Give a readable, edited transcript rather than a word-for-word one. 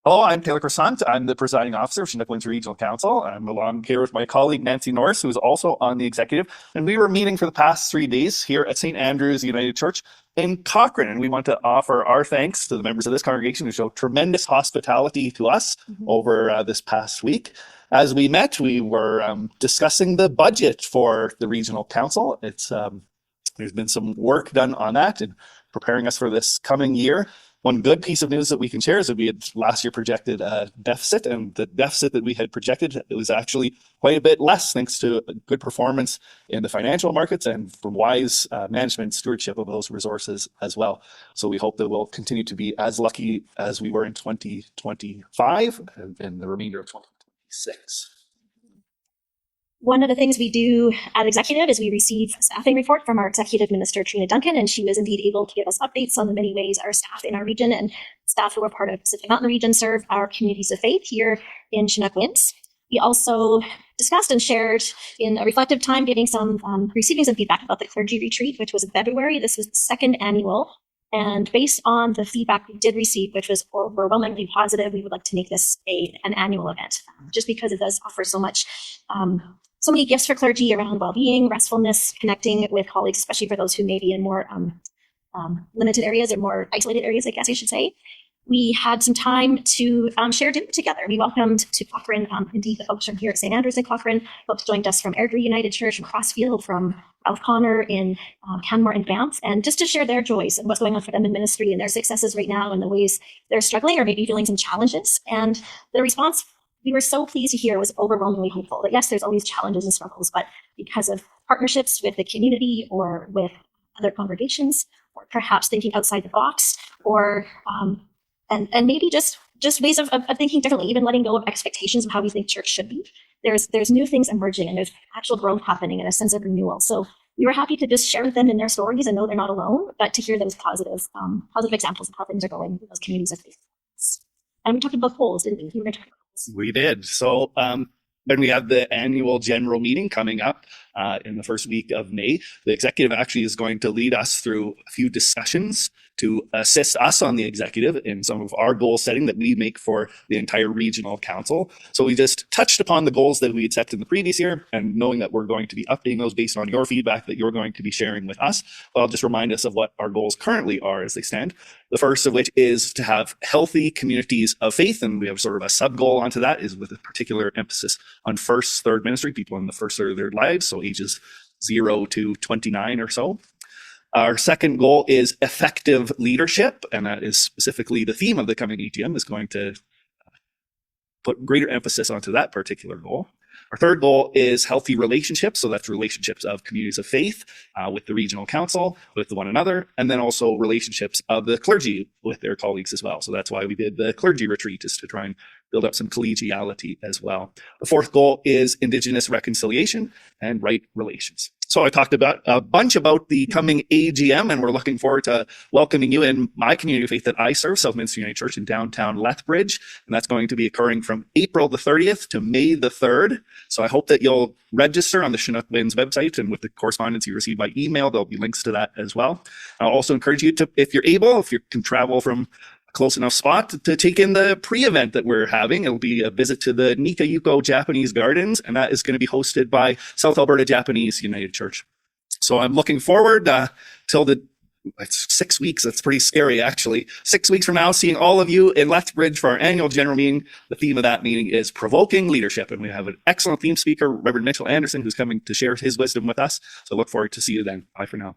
Hello, I'm Taylor Croissant. I'm the presiding officer of Chinook Winds Regional Council. I'm along here with my colleague Nancy Nourse, who is also on the executive. And we were meeting for the past 3 days here at St. Andrew's United Church in Cochrane. And we want to offer our thanks to the members of this congregation who showed tremendous hospitality to us over this past week. As we met, we were discussing the budget for the regional council. There's been some work done on that and preparing us for this coming year. One good piece of news that we can share is that we had last year projected a deficit, and the deficit that we had projected, it was actually quite a bit less thanks to good performance in the financial markets and from wise management and stewardship of those resources as well. So we hope that we'll continue to be as lucky as we were in 2025 and the remainder of 2026. One of the things we do at Executive is we receive a staffing report from our Executive Minister, Trina Duncan, and she was indeed able to give us updates on the many ways our staff in our region and staff who are part of Pacific Mountain region serve our communities of faith here in Chinook Winds. We also discussed and shared in a reflective time, receiving some feedback about the clergy retreat, which was in February. This was the second annual. And based on the feedback we did receive, which was overwhelmingly positive, we would like to make this an annual event, just because it does offer so many gifts for clergy around well-being, restfulness, connecting with colleagues, especially for those who may be in more limited areas or more isolated areas, I guess I should say. We had some time to share dinner together. We welcomed to Cochrane, indeed, the folks from here at St. Andrews in Cochrane. Folks joined us from Airdrie United Church, from Crossfield, from Ralph Connor in Canmore and Banff, and just to share their joys and what's going on for them in ministry and their successes right now and the ways they're struggling or maybe feeling some challenges. And the response we were so pleased to hear was overwhelmingly hopeful that yes, there's always challenges and struggles, but because of partnerships with the community or with other congregations, or perhaps thinking outside the box, or and maybe just ways of thinking differently, even letting go of expectations of how we think church should be. There's new things emerging and there's actual growth happening and a sense of renewal. So we were happy to just share with them in their stories and know they're not alone, but to hear those positive examples of how things are going in those communities of faith. And we talked about goals, didn't we? We did. So when we have the annual general meeting coming up in the first week of May, the executive actually is going to lead us through a few discussions to assist us on the executive in some of our goal setting that we make for the entire regional council. So we just touched upon the goals that we had set in the previous year, and knowing that we're going to be updating those based on your feedback that you're going to be sharing with us. But I'll just remind us of what our goals currently are as they stand. The first of which is to have healthy communities of faith, and we have sort of a sub goal onto that, is with a particular emphasis on first, third ministry, people in the first third of their lives, so ages 0 to 29 or so. Our second goal is effective leadership, and that is specifically the theme of the coming EGM is going to put greater emphasis onto that particular goal. Our third goal is healthy relationships. So that's relationships of communities of faith with the regional council, with one another, and then also relationships of the clergy with their colleagues as well. So that's why we did the clergy retreat, is to try and build up some collegiality as well. The fourth goal is Indigenous reconciliation and right relations. So I talked about a bunch about the coming AGM, and we're looking forward to welcoming you in my community of faith that I serve, Southminster United Church in downtown Lethbridge. And that's going to be occurring from April the 30th to May the 3rd. So I hope that you'll register on the Chinook Winds website, and with the correspondence you receive by email, there'll be links to that as well. I'll also encourage you to, if you're able, if you can travel from close enough spot to take in the pre-event that we're having. It'll be a visit to the Nikayuko Japanese Gardens, and that is going to be hosted by South Alberta Japanese United Church. So I'm looking forward till it's 6 weeks. That's pretty scary, actually. 6 weeks from now, seeing all of you in Lethbridge for our annual general meeting. The theme of that meeting is provoking leadership, and we have an excellent theme speaker, Reverend Mitchell Anderson, who's coming to share his wisdom with us. So look forward to see you then. Bye for now.